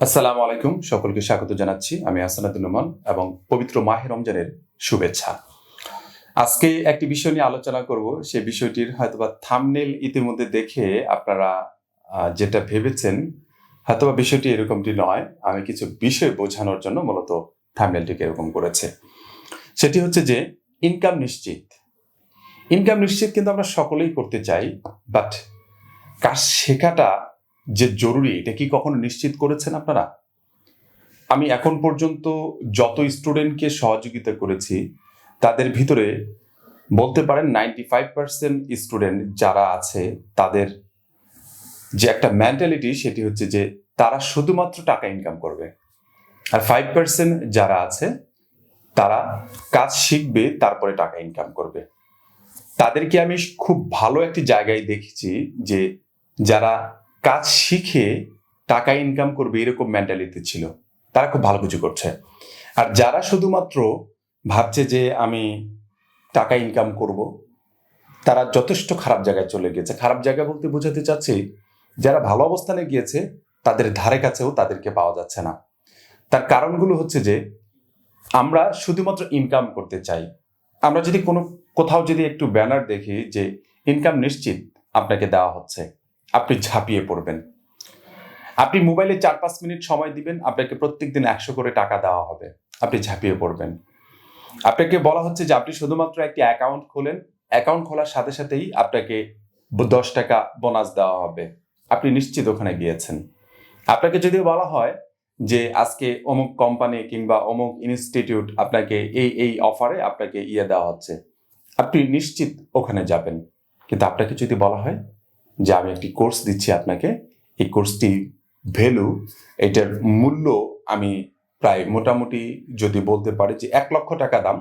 আসসালামু আলাইকুম, সকলকে স্বাগত জানাচ্ছি। আমি আহসান উদ্দিন নোমান এবং পবিত্র মাহে রমজানের শুভেচ্ছা। আজকে একটি বিষয় নিয়ে আলোচনা করব। সেই বিষয়টির হয়তোবা থাম্বনেল ইতিমধ্যে দেখে আপনারা যেটা ভেবেছেন হয়তোবা বিষয়টি এরকমটি নয়। আমি কিছু বিষয় বোঝানোর জন্য মূলত থাম্বনেলটিকে এরকম করেছে। সেটি হচ্ছে যে ইনকাম নিশ্চিত। ইনকাম নিশ্চিত কিন্তু আমরা সকলেই করতে চাই, বাট কাজ শেখাটা যে জরুরি এটা কি কখনো নিশ্চিত করেছেন আপনারা? আমি এখন পর্যন্ত যত স্টুডেন্টকে সহযোগিতা করেছি তাদের ভিতরে বলতে পারেন 95% স্টুডেন্ট যারা আছে তাদের যে একটা মেন্টালিটি সেটি হচ্ছে যে তারা শুধুমাত্র টাকা ইনকাম করবে, আর 5% যারা আছে তারা কাজ শিখবে তারপরে টাকা ইনকাম করবে। তাদেরকে আমি খুব ভালো একটি জায়গায় দেখেছি যে যারা কাজ শিখে টাকা ইনকাম করবে এরকম মেন্টালিটি ছিল, তারা খুব ভালো কিছু করছে। আর যারা শুধুমাত্র ভাবছে যে আমি টাকা ইনকাম করব, তারা যথেষ্ট খারাপ জায়গায় চলে গিয়েছে। খারাপ জায়গা বলতে বোঝাতে চাচ্ছি যারা ভালো অবস্থানে গিয়েছে তাদের ধারে কাছেও তাদেরকে পাওয়া যাচ্ছে না। তার কারণগুলো হচ্ছে যে আমরা শুধুমাত্র ইনকাম করতে চাই। আমরা যদি কোথাও যদি একটু ব্যানার দেখি যে ইনকাম নিশ্চিত আপনাকে দেওয়া হচ্ছে, আপনি ঝাঁপিয়ে পড়বেন। আপনি মোবাইলে 4-5 মিনিট সময় দিবেন, আপনাকে প্রত্যেকদিন 100 করে টাকা দেওয়া হবে, আপনি ঝাঁপিয়ে পড়বেন। আপনাকে বলা হচ্ছে যে আপনি শুধুমাত্র একটি অ্যাকাউন্ট খোলেন, অ্যাকাউন্ট খোলার সাথে সাথেই আপনাকে 10 টাকা বোনাস দেওয়া হবে, আপনি নিশ্চিত ওখানে গিয়েছেন। আপনাকে যদি বলা হয় যে আজকে অমুক কোম্পানি কিংবা অমুক ইনস্টিটিউট আপনাকে এই অফারে আপনাকে দেওয়া হচ্ছে, আপনি নিশ্চিত ওখানে যাবেন। কিন্তু আপনাকে যদি বলা হয় যে আমি একটি কোর্স দিচ্ছি আপনাকে, এই কোর্সটি ভ্যালু, এটার মূল্য আমি প্রায় মোটামুটি যদি বলতে পারি যে 1 লক্ষ টাকা দাম,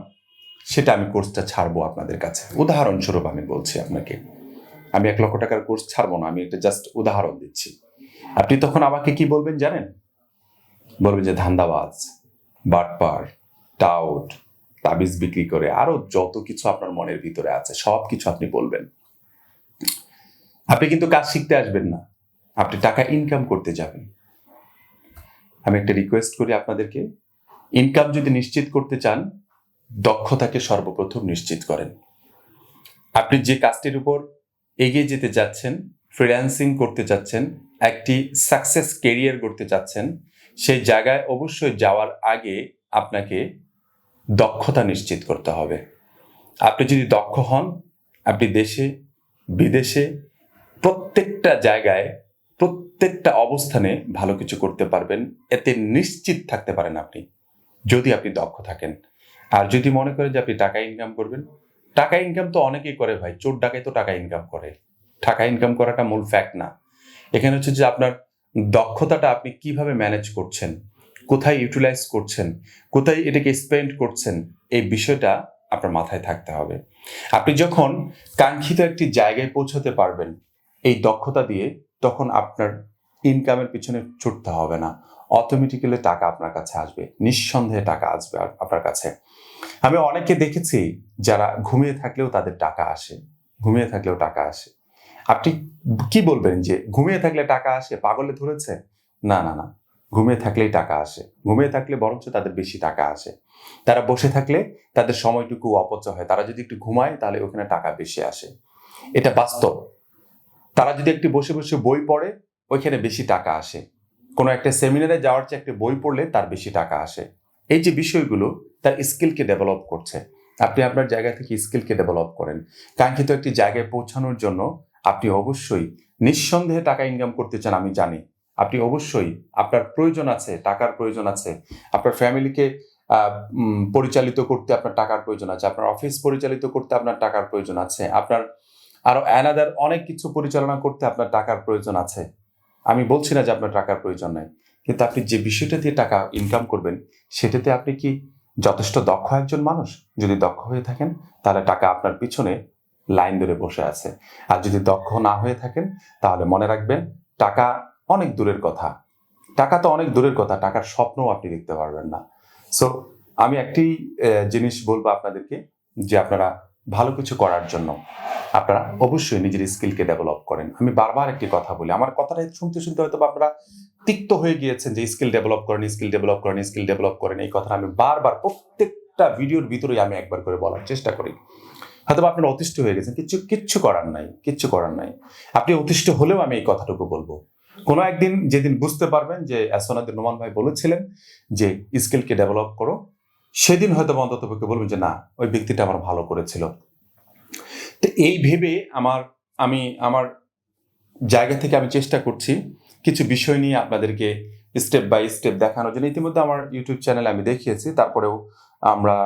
সেটা আমি কোর্সটা ছাড়বো আপনাদের কাছে। উদাহরণস্বরূপ আমি বলছি আপনাকে, আমি 1 লক্ষ টাকার কোর্স ছাড়বো না, আমি এটা জাস্ট উদাহরণ দিচ্ছি। আপনি তখন আমাকে কি বলবেন জানেন? বলবেন যে ধান্দাবাজ, বাটপার, টাউট, তাবিজ বিক্রি করে, আরো যত কিছু আপনার মনের ভিতরে আছে সব কিছু আপনি বলবেন। আপনি কিন্তু কাজ শিখতে আসবেন না, আপনি টাকা ইনকাম করতে যাবেন। আমি একটা রিকোয়েস্ট করি আপনাদেরকে, ইনকাম যদি নিশ্চিত করতে চান, দক্ষতাকে সর্বপ্রথম নিশ্চিত করেন। আপনি যে কাজটির উপর এগিয়ে যেতে যাচ্ছেন, ফ্রিল্যান্সিং করতে চাচ্ছেন, একটি সাকসেস ক্যারিয়ার করতে চাচ্ছেন, সেই জায়গায় অবশ্যই যাওয়ার আগে আপনাকে দক্ষতা নিশ্চিত করতে হবে। আপনি যদি দক্ষ হন, আপনি দেশে বিদেশে প্রত্যেকটা জায়গায় প্রত্যেকটা অবস্থানে ভালো কিছু করতে পারবেন, এতে নিশ্চিত থাকতে পারেন আপনি, যদি আপনি দক্ষ থাকেন। আর যদি মনে করেন যে আপনি টাকা ইনকাম করবেন, টাকা ইনকাম তো অনেকেই করে ভাই, চোর ডাকাই তো টাকা ইনকাম করে। টাকা ইনকাম করাটা মূল ফ্যাক্ট না। এখানে হচ্ছে যে আপনার দক্ষতাটা আপনি কিভাবে ম্যানেজ করছেন, কোথায় ইউটিলাইজ করছেন, কোথায় এটাকে স্পেন্ড করছেন, এই বিষয়টা আপনার মাথায় থাকতে হবে। আপনি যখন কাঙ্ক্ষিত একটি জায়গায় পৌঁছতে পারবেন এই দক্ষতা দিয়ে, তখন আপনার ইনকামের পিছনে ছুটতে হবে না, অটোমেটিক্যালি টাকা আপনার কাছে আসবে, নিঃসন্দেহে টাকা আসবে আপনার কাছে। আমি অনেকে দেখেছি যারা ঘুমিয়ে থাকলেও তাদের টাকা আসে, ঘুমিয়ে থাকলেও টাকা আসে। আপনি কি বলবেন যে ঘুমিয়ে থাকলে টাকা আসে, পাগলে ধরেছে? না না না, ঘুমিয়ে থাকলেই টাকা আসে। ঘুমিয়ে থাকলে বরঞ্চ তাদের বেশি টাকা আসে। তারা বসে থাকলে তাদের সময়টুকু অপচয় হয়, তারা যদি একটু ঘুমায় তাহলে ওখানে টাকা বেশি আসে, এটা বাস্তব। তারা যদি একটু বসে বসে বই পড়ে, ওইখানে বেশি টাকা আসে। কোনো একটা সেমিনারে যাওয়ার চেয়ে একটা বই পড়লে তার বেশি টাকা আসে। এই যে বিষয়গুলো তার স্কিলকে ডেভেলপ করছে। আপনি আপনার জায়গা থেকে স্কিলকে ডেভেলপ করেন। কাঙ্ক্ষিত একটি জায়গায় পৌঁছানোর জন্য আপনি অবশ্যই নিঃসন্দেহে টাকা ইনকাম করতে চান, আমি জানি। আপনি অবশ্যই, আপনার প্রয়োজন আছে, টাকার প্রয়োজন আছে। আপনার ফ্যামিলিকে পরিচালিত করতে আপনার টাকার প্রয়োজন আছে, আপনার অফিস পরিচালিত করতে আপনার টাকার প্রয়োজন আছে, আপনার আরো অ্যানাদার অনেক কিছু পরিচালনা করতে আপনার টাকার প্রয়োজন আছে। আমি বলছি না যে আপনার টাকার প্রয়োজন নাই, কিন্তু আপনি যে বিষয়টা দিয়ে টাকা ইনকাম করবেন সেটাতে আপনি কি যথেষ্ট দক্ষ একজন মানুষ? যদি দক্ষ হয়ে থাকেন তাহলে টাকা আপনার পিছনে লাইন ধরে বসে আছে। আর যদি দক্ষ না হয়ে থাকেন তাহলে মনে রাখবেন টাকা অনেক দূরের কথা। টাকা তো অনেক দূরের কথা, টাকার স্বপ্নও আপনি দেখতে পারবেন না। সো আমি একটি জিনিস বলবো আপনাদেরকে, যে আপনারা ভালো কিছু করার জন্য আপনারা অবশ্যই নিজের স্কিলকে ডেভেলপ করেন। আমি বারবার একটি কথা বলি, আমার কথাটা শুনতে শুনতে হয়তো আপনারা তিক্ত হয়ে গিয়েছেন যে স্কিল ডেভেলপ করেন, স্কিল ডেভেলপ করেন, স্কিল ডেভেলপ করেন। এই কথাটা আমি বারবার প্রত্যেকটা ভিডিওর ভিতরেই আমি একবার করে বলার চেষ্টা করি। হয়তো আপনারা অতিষ্ঠ হয়ে গেছেন, কিচ্ছু করার নাই, কিচ্ছু করার নাই। আপনি অতিষ্ঠ হলেও আমি এই কথাটুকু বলবো। কোনো একদিন যেদিন বুঝতে পারবেন যে আহসান উদ্দিন নোমান ভাই বলেছিলেন যে স্কিলকে ডেভেলপ করো, সেদিন হয়তো অন্তত পক্ষে বলবেন যে না, ওই ব্যক্তিটা আমার ভালো করেছিল। তো এই ভেবে আমি আমার জায়গা থেকে আমি চেষ্টা করছি কিছু বিষয় নিয়ে আপনাদেরকে স্টেপ বাই স্টেপ দেখানোর জন্য। ইতিমধ্যে আমার ইউটিউব চ্যানেলে আমি দেখিয়েছি, তারপরেও আমরা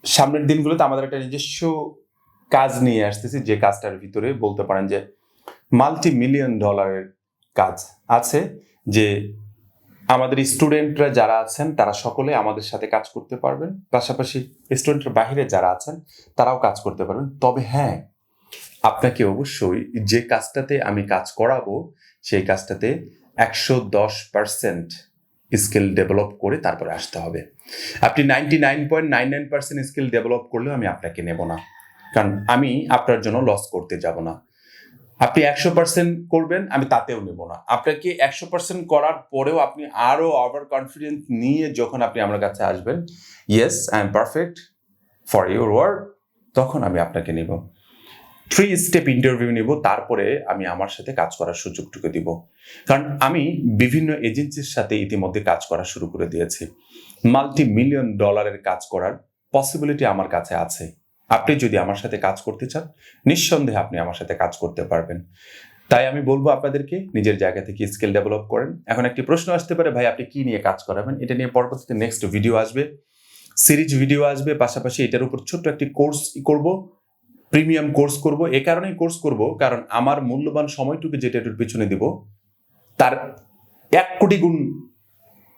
সামনের দিনগুলোতে আমাদের একটা নিজস্ব কাজ নিয়ে আসতেছি, যে কাজটার ভিতরে বলতে পারেন যে $multi-million কাজ আছে, যে আমাদের স্টুডেন্টরা যারা আছেন তারা সকলে আমাদের সাথে কাজ করতে পারবেন, পাশাপাশি স্টুডেন্টের বাইরে যারা আছেন তারাও কাজ করতে পারবেন। তবে হ্যাঁ, আপনাকে অবশ্যই যে কাজটাতে আমি কাজ করাবো সেই কাজটাতে 110% স্কিল ডেভেলপ করে তারপরে আসতে হবে। আপনি 99.99% স্কিল ডেভেলপ করলেও আমি আপনাকে নেব না, কারণ আমি আপনার জন্য লস করতে যাব না। আপনি 100% করবেন, আমি তাতেও নেব না। আপনাকে 100% করার পরেও আপনি আরো ওভার কনফিডেন্স নিয়ে যখন আপনি আমার কাছে আসবেন, yes I am perfect for your work, তখন আমি আপনাকে নেব। 3 স্টেপ ইন্টারভিউ নিব, তারপরে আমি আমার সাথে কাজ করার সুযোগটুকু দিব। কারণ আমি বিভিন্ন এজেন্সির সাথে ইতিমধ্যে কাজ করা শুরু করে দিয়েছি। $multi-million কাজ করার পসিবিলিটি আমার কাছে আছে। আপনি যদি আমার সাথে কাজ করতে চান, নিঃসন্দেহে আপনি আমার সাথে কাজ করতে পারবেন। তাই আমি বলবো আপনাদেরকে নিজের জায়গা থেকে স্কিল ডেভেলপ করেন। এখন একটি প্রশ্ন আসতে পারে, ভাই আপনি কি নিয়ে কাজ করাবেন? এটা নিয়ে পরবর্তীতে নেক্সট ভিডিও আসবে, সিরিজ ভিডিও আসবে। পাশাপাশি এটার উপর ছোট্ট একটি কোর্স করব, প্রিমিয়াম কোর্স করব। এ কারণেই কোর্স করব, কারণ আমার মূল্যবান সময়টুকু যেটা এটার পিছনে দিব, তার 1 কোটি গুণ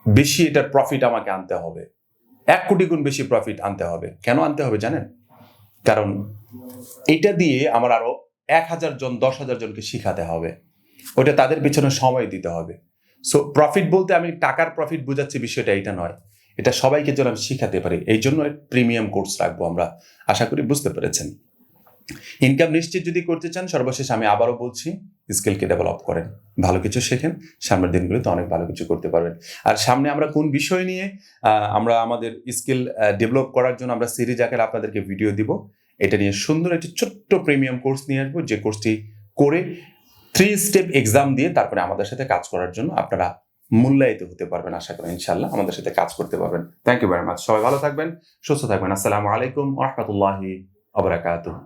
বেশি এটার প্রফিট আমাকে আনতে হবে। 1 কোটি গুণ বেশি প্রফিট আনতে হবে। কেন আনতে হবে জানেন? কারণ এটা দিয়ে আমার আরো 1000 জন 10,000 জনকে শিখাতে হবে, ওটা তাদের পিছনে সময় দিতে হবে। সো প্রফিট বলতে আমি টাকার প্রফিট বোঝাচ্ছি, বিষয়টা এটা নয়। এটা সবাইকে যেন আমি শিখাতে পারি, এই জন্য প্রিমিয়াম কোর্স রাখবো আমরা। আশা করি বুঝতে পেরেছেন। ইনকাম নিশ্চিত যদি করতে চান, সর্বশেষ আমি আবারও বলছি, স্কিলকে ডেভেলপ করেন, ভালো কিছু শেখেন, সামনের দিনগুলোতে অনেক ভালো কিছু করতে পারবেন। আর সামনে আমরা কোন বিষয় নিয়ে আমরা আমাদের স্কিল ডেভেলপ করার জন্য আমরা সিরিজ আকারে আপনাদেরকে ভিডিও দিব, এটা নিয়ে সুন্দর একটি ছোট্ট প্রিমিয়াম কোর্স নিয়ে আসবো, যে কোর্সটি করে 3 স্টেপ এক্সাম দিয়ে তারপরে আমাদের সাথে কাজ করার জন্য আপনারা মূল্যায়িত হতে পারবেন। আশা করি ইনশাআল্লাহ আমাদের সাথে কাজ করতে পারবেন। Thank you very much. সবাই ভালো থাকবেন, সুস্থ থাকবেন। আসসালামু আলাইকুম ওয়া রাহমাতুল্লাহি ওয়া বারাকাতুহু।